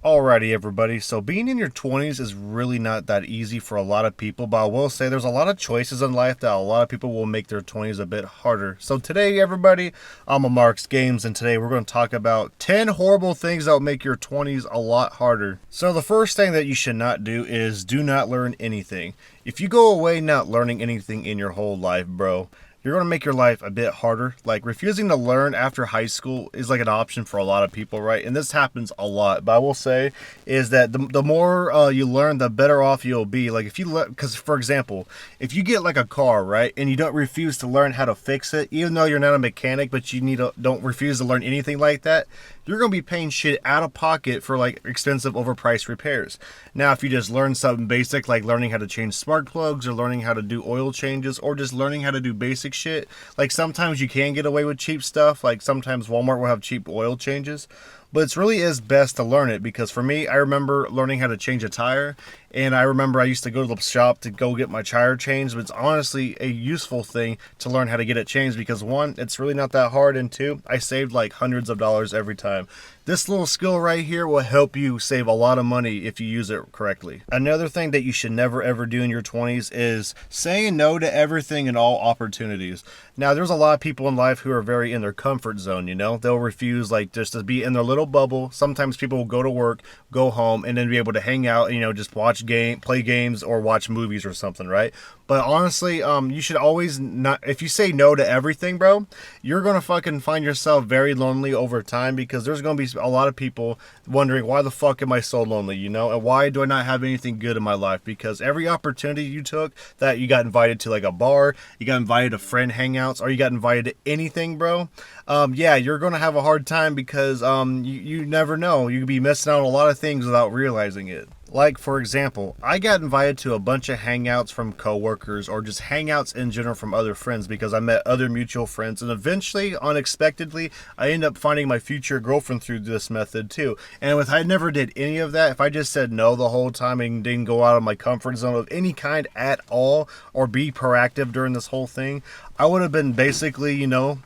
Alrighty, everybody. So being in your 20s is really not that easy for a lot of people, but I will say there's a lot of choices in life that a lot of people will make their 20s a bit harder. So today, everybody, I'm a Mark's Games, and today we're going to talk about 10 horrible things that will make your 20s a lot harder. So the first thing that you should not do is do not learn anything. If you go away not learning anything in your whole life, bro, you're going to make your life a bit harder. Like, refusing to learn after high school is like an option for a lot of people, right? And this happens a lot. But I will say is that the more you learn, the better off you'll be. Like, if you because for example, if you get like a car, right, and you don't refuse to learn how to fix it, even though you're not a mechanic, but don't refuse to learn anything like that, you're going to be paying shit out of pocket for like expensive overpriced repairs. Now, if you just learn something basic like learning how to change spark plugs or learning how to do oil changes or just learning how to do basic shit, like sometimes you can get away with cheap stuff. Like sometimes Walmart will have cheap oil changes, but it really is best to learn it, because for me, I remember learning how to change a tire, and I remember I used to go to the shop to go get my tire changed, but it's honestly a useful thing to learn how to get it changed, because one, it's really not that hard, and two, I saved like hundreds of dollars every time. This little skill right here will help you save a lot of money if you use it correctly. Another thing that you should never ever do in your 20s is saying no to everything and all opportunities. Now, there's a lot of people in life who are very in their comfort zone, you know? They'll refuse like just to be in their little bubble. Sometimes people will go to work, go home, and then be able to hang out and, just play games or watch movies or something, right? But honestly, you should always not, if you say no to everything, bro, you're going to fucking find yourself very lonely over time, because there's going to be a lot of people wondering, why the fuck am I so lonely, and why do I not have anything good in my life? Because every opportunity you took, that you got invited to like a bar, you got invited to friend hangouts, or you got invited to anything, bro, yeah, you're going to have a hard time, because you never know. You could be missing out on a lot of things without realizing it. Like, for example, I got invited to a bunch of hangouts from coworkers, or just hangouts in general from other friends, because I met other mutual friends, and eventually, unexpectedly, I ended up finding my future girlfriend through this method too. And if I never did any of that, if I just said no the whole time and didn't go out of my comfort zone of any kind at all, or be proactive during this whole thing, I would have been basically,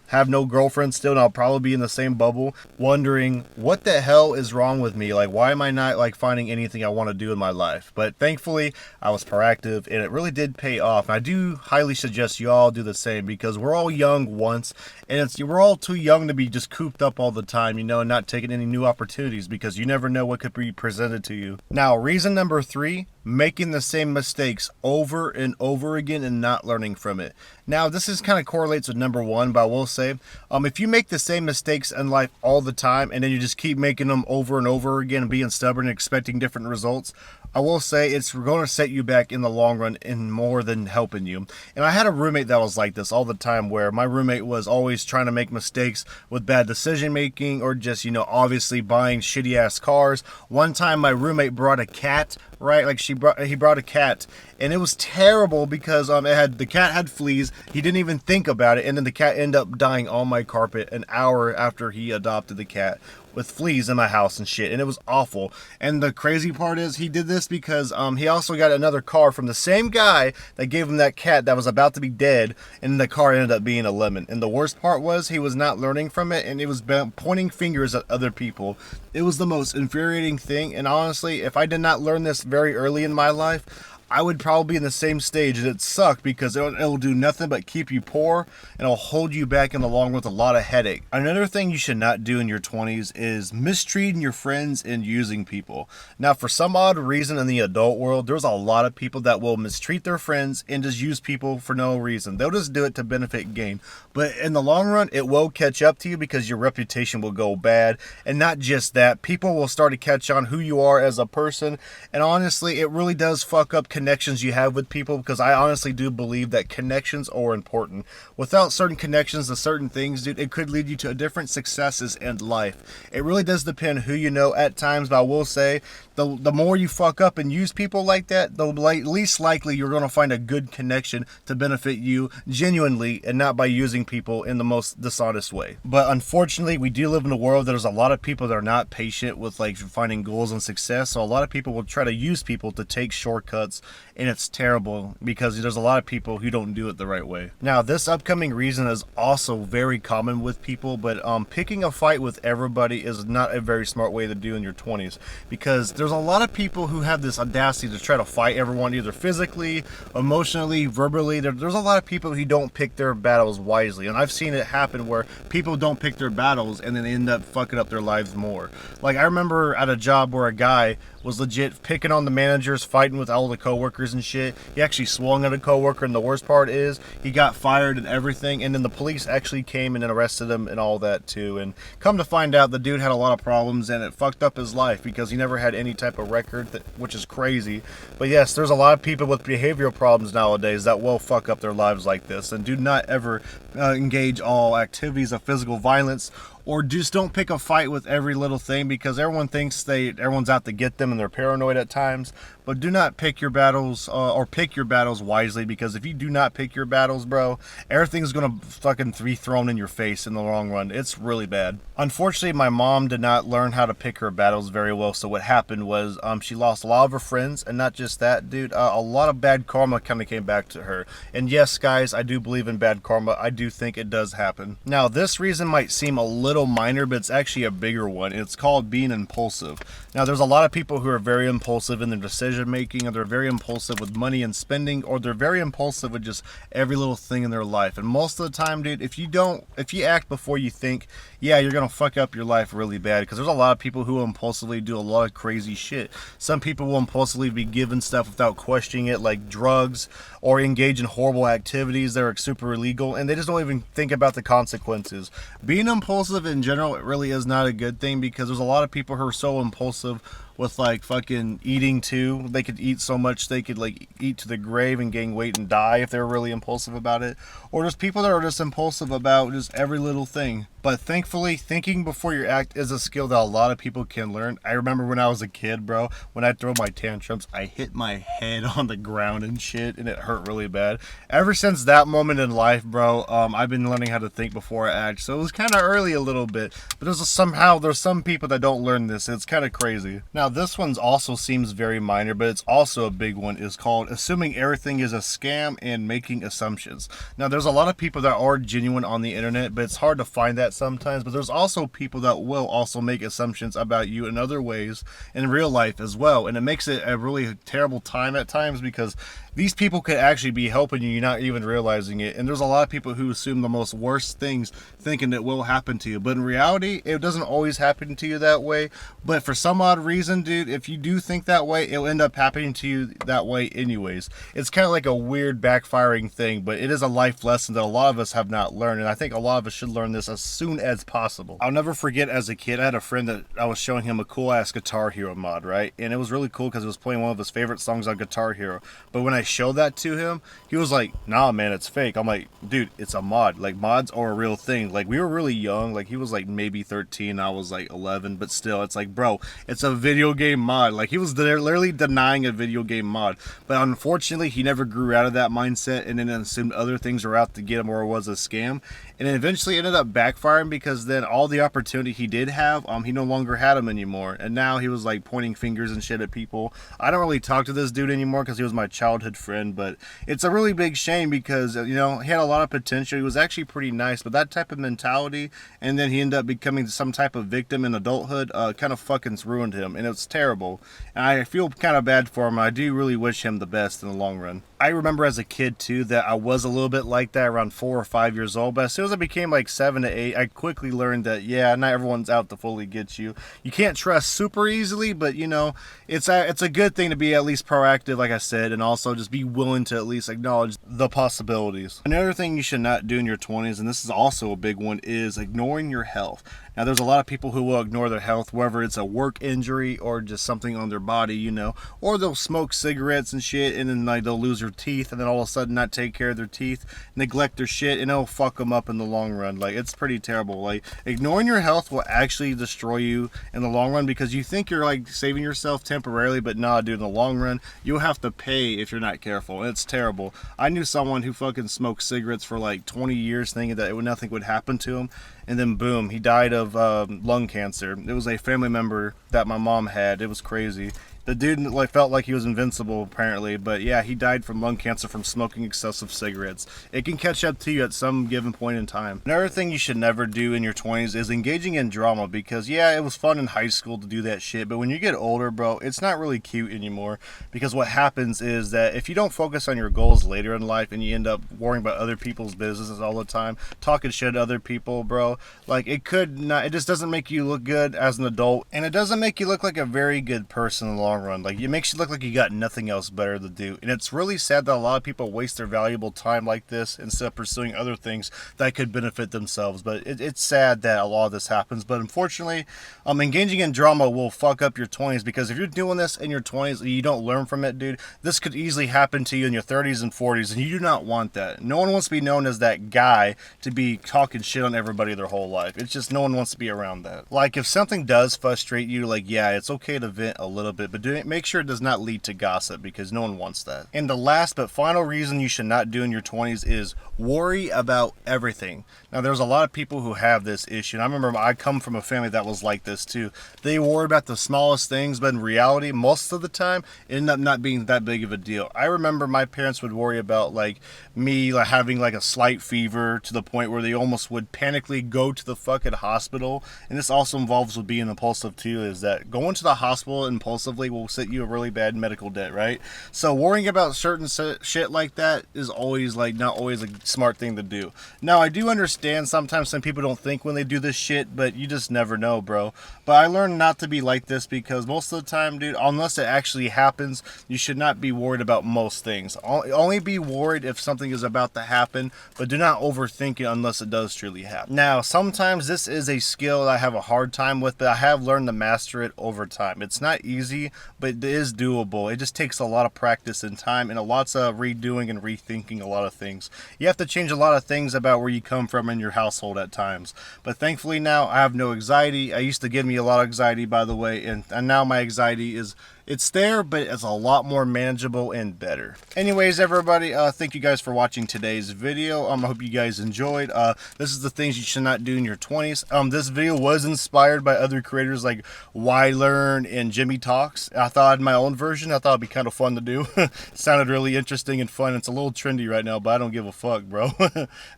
have no girlfriend still, and I'll probably be in the same bubble, wondering what the hell is wrong with me. Like, why am I not like finding anything I want to do in my life? But thankfully, I was proactive, and it really did pay off. And I do highly suggest you all do the same, because we're all young once, and we're all too young to be just cooped up all the time, and not taking any new opportunities, because you never know what could be presented to you. Now, reason number 3, making the same mistakes over and over again and not learning from it. Now, this is kind of correlates with number 1, but I will say, if you make the same mistakes in life all the time, and then you just keep making them over and over again and being stubborn and expecting different results, I will say it's going to set you back in the long run and more than helping you. And I had a roommate that was like this all the time, where my roommate was always trying to make mistakes with bad decision making, or just, obviously buying shitty ass cars. One time my roommate brought a cat, right? Like he brought a cat, and it was terrible, because the cat had fleas. He didn't even think about it, and then the cat ended up dying on my carpet an hour after he adopted the cat, with fleas in my house and shit, and it was awful. And the crazy part is, he did this because he also got another car from the same guy that gave him that cat that was about to be dead, and the car ended up being a lemon. And the worst part was, he was not learning from it, and it was pointing fingers at other people. It was the most infuriating thing, and honestly, if I did not learn this very early in my life, I would probably be in the same stage, and it sucked, because it'll do nothing but keep you poor, and it'll hold you back in the long run with a lot of headache. Another thing you should not do in your 20s is mistreating your friends and using people. Now, for some odd reason in the adult world, there's a lot of people that will mistreat their friends and just use people for no reason. They'll just do it to benefit gain. But in the long run, it will catch up to you, because your reputation will go bad. And not just that, people will start to catch on who you are as a person. And honestly, it really does fuck up connections you have with people, because I honestly do believe that connections are important. Without certain connections to certain things, dude, it could lead you to different successes in life. It really does depend who you know at times, but I will say, the more you fuck up and use people like that, the least likely you're going to find a good connection to benefit you genuinely, and not by using people in the most dishonest way. But unfortunately, we do live in a world that there's a lot of people that are not patient with like finding goals and success, so a lot of people will try to use people to take shortcuts and it's terrible because there's a lot of people who don't do it the right way. Now, this upcoming reason is also very common with people, but picking a fight with everybody is not a very smart way to do in your 20s, because there's a lot of people who have this audacity to try to fight everyone, either physically, emotionally, verbally. There's a lot of people who don't pick their battles wisely, and I've seen it happen where people don't pick their battles and then they end up fucking up their lives more. Like, I remember at a job where a guy was legit picking on the managers, fighting with all the coworkers and shit. He actually swung at a coworker, and the worst part is he got fired and everything, and then the police actually came and arrested him and all that too. And come to find out, the dude had a lot of problems, and it fucked up his life because he never had any type of record, which is crazy. But yes, there's a lot of people with behavioral problems nowadays that will fuck up their lives like this, and do not ever engage all activities of physical violence, or just don't pick a fight with every little thing, because everyone thinks everyone's out to get them and they're paranoid at times. But do not pick your battles, or pick your battles wisely, because if you do not pick your battles, bro, everything's gonna fucking be thrown in your face in the long run. It's really bad. Unfortunately, my mom did not learn how to pick her battles very well, so what happened was she lost a lot of her friends, and not just that, dude, a lot of bad karma kind of came back to her. And yes, guys, I do believe in bad karma. I do think it does happen. Now, this reason might seem a little minor, but it's actually a bigger one. It's called being impulsive. Now, there's a lot of people who are very impulsive in their decision making, or they're very impulsive with money and spending, or they're very impulsive with just every little thing in their life. And most of the time, dude, if you act before you think, yeah, you're gonna fuck up your life really bad, because there's a lot of people who impulsively do a lot of crazy shit. Some people will impulsively be given stuff without questioning it, like drugs, or engage in horrible activities that are super illegal, and they just don't even think about the consequences. Being impulsive in general, it really is not a good thing, because there's a lot of people who are so impulsive with like fucking eating too. They could eat so much they could like eat to the grave and gain weight and die if they're really impulsive about it. Or there's people that are just impulsive about just every little thing. But thankfully, thinking before you act is a skill that a lot of people can learn. I remember when I was a kid, bro, when I'd throw my tantrums, I hit my head on the ground and shit, and it hurt really bad. Ever since that moment in life, bro, I've been learning how to think before I act. So it was kind of early a little bit, but there's some people that don't learn this. It's kind of crazy. Now, this one's also seems very minor, but it's also a big one. It's called assuming everything is a scam and making assumptions. Now, there's a lot of people that are genuine on the internet, but it's hard to find that sometimes. But there's also people that will also make assumptions about you in other ways in real life as well, and it makes it a really terrible time at times, because these people could actually be helping you, you're not even realizing it. And there's a lot of people who assume the most worst things, thinking it will happen to you, but in reality, it doesn't always happen to you that way. But for some odd reason, dude, if you do think that way, it'll end up happening to you that way anyways. It's kind of like a weird backfiring thing, but it is a life lesson that a lot of us have not learned, and I think a lot of us should learn this as soon as possible. I'll never forget, as a kid, I had a friend that I was showing him a cool ass Guitar Hero mod, right? And it was really cool because it was playing one of his favorite songs on Guitar Hero. But when I showed that to him, he was like, nah man, it's fake. I'm like, dude, it's a mod. Like, mods are a real thing. Like, we were really young. Like, he was like maybe 13, I was like 11, but still, it's like, bro, it's a video game mod. Like, he was literally denying a video game mod. But unfortunately, he never grew out of that mindset, and then assumed other things were out to get him, or it was a scam. And it eventually ended up backfiring, because then all the opportunity he did have, he no longer had them anymore. And now he was like pointing fingers and shit at people. I don't really talk to this dude anymore because he was my childhood friend, but it's a really big shame, because you know, he had a lot of potential. He was actually pretty nice, but that type of mentality, and then he ended up becoming some type of victim in adulthood, kind of fucking ruined him, and it's terrible. And I feel kind of bad for him. I do really wish him the best in the long run. I remember as a kid too that I was a little bit like that around 4 or 5 years old, but as soon as I became like 7 to 8, I quickly learned that, yeah, not everyone's out to fully get you. You can't trust super easily, but you know, it's a good thing to be at least proactive, like I said, and also just be willing to at least acknowledge the possibilities. Another thing you should not do in your 20s, and this is also a big one, is ignoring your health. Now, there's a lot of people who will ignore their health, whether it's a work injury or just something on their body, you know, or they'll smoke cigarettes and shit, and then like they'll lose their teeth, and then all of a sudden not take care of their teeth, neglect their shit, and it'll fuck them up in the long run. Like, it's pretty terrible. Like, ignoring your health will actually destroy you in the long run, because you think you're like saving yourself temporarily, but nah, dude, in the long run, you'll have to pay if you're not careful. It's terrible. I knew someone who fucking smoked cigarettes for like 20 years, thinking that nothing would happen to him, and then boom, he died of lung cancer. It was a family member that my mom had. It was crazy. The dude like felt like he was invincible apparently, but yeah, he died from lung cancer from smoking excessive cigarettes. It can catch up to you at some given point in time. Another thing you should never do in your 20s is engaging in drama, because yeah, it was fun in high school to do that shit, but when you get older, bro, it's not really cute anymore, because what happens is that if you don't focus on your goals later in life and you end up worrying about other people's businesses all the time, talking shit to other people, bro, like it just doesn't make you look good as an adult, and it doesn't make you look like a very good person in the long run. Like, it makes you look like you got nothing else better to do, and it's really sad that a lot of people waste their valuable time like this instead of pursuing other things that could benefit themselves. But it's sad that a lot of this happens, but unfortunately, engaging in drama will fuck up your 20s, because if you're doing this in your 20s and you don't learn from it, dude, this could easily happen to you in your 30s and 40s, and you do not want that. No one wants to be known as that guy to be talking shit on everybody their whole life. It's just no one wants to be around that. Like, if something does frustrate you, like, yeah, it's okay to vent a little bit, but make sure it does not lead to gossip, because no one wants that. And the last but final reason you should not do in your 20s is worry about everything. Now, there's a lot of people who have this issue, and I remember I come from a family that was like this too. They worry about the smallest things, but in reality, most of the time, it ended up not being that big of a deal. I remember my parents would worry about like me like having like a slight fever to the point where they almost would panically go to the fucking hospital. And this also involves with being impulsive too, is that going to the hospital impulsively will set you a really bad medical debt, right? So worrying about certain shit like that is always like not always a smart thing to do. Now, I do understand sometimes some people don't think when they do this shit, but you just never know, bro. But I learned not to be like this, because most of the time, dude, unless it actually happens, you should not be worried about most things. Only be worried if something is about to happen, but do not overthink it unless it does truly happen. Now, sometimes this is a skill that I have a hard time with, but I have learned to master it over time. It's not easy, but it is doable. It just takes a lot of practice and time, and lots of redoing and rethinking a lot of things. You have to change a lot of things about where you come from in your household at times. But thankfully now I have no anxiety. I used to give me a lot of anxiety, by the way, and now my anxiety it's there, but it's a lot more manageable and better. Anyways, everybody, thank you guys for watching today's video. I hope you guys enjoyed. This is the things you should not do in your 20s. This video was inspired by other creators like Why Learn and Jimmy Talks. I thought I had my own version. I thought it'd be kind of fun to do. It sounded really interesting and fun. It's a little trendy right now, but I don't give a fuck, bro.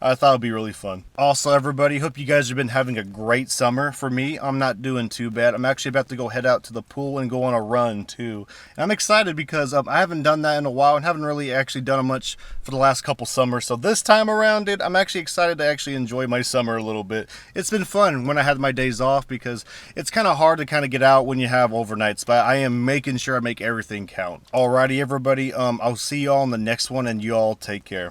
I thought it'd be really fun. Also, everybody, hope you guys have been having a great summer. For me, I'm not doing too bad. I'm actually about to go head out to the pool and go on a run too. And I'm excited because I haven't done that in a while and haven't really actually done much for the last couple summers. So this time around, dude, I'm actually excited to actually enjoy my summer a little bit. It's been fun when I had my days off, because it's kind of hard to kind of get out when you have overnights, but I am making sure I make everything count. Alrighty, everybody, I'll see y'all in the next one, and you all take care.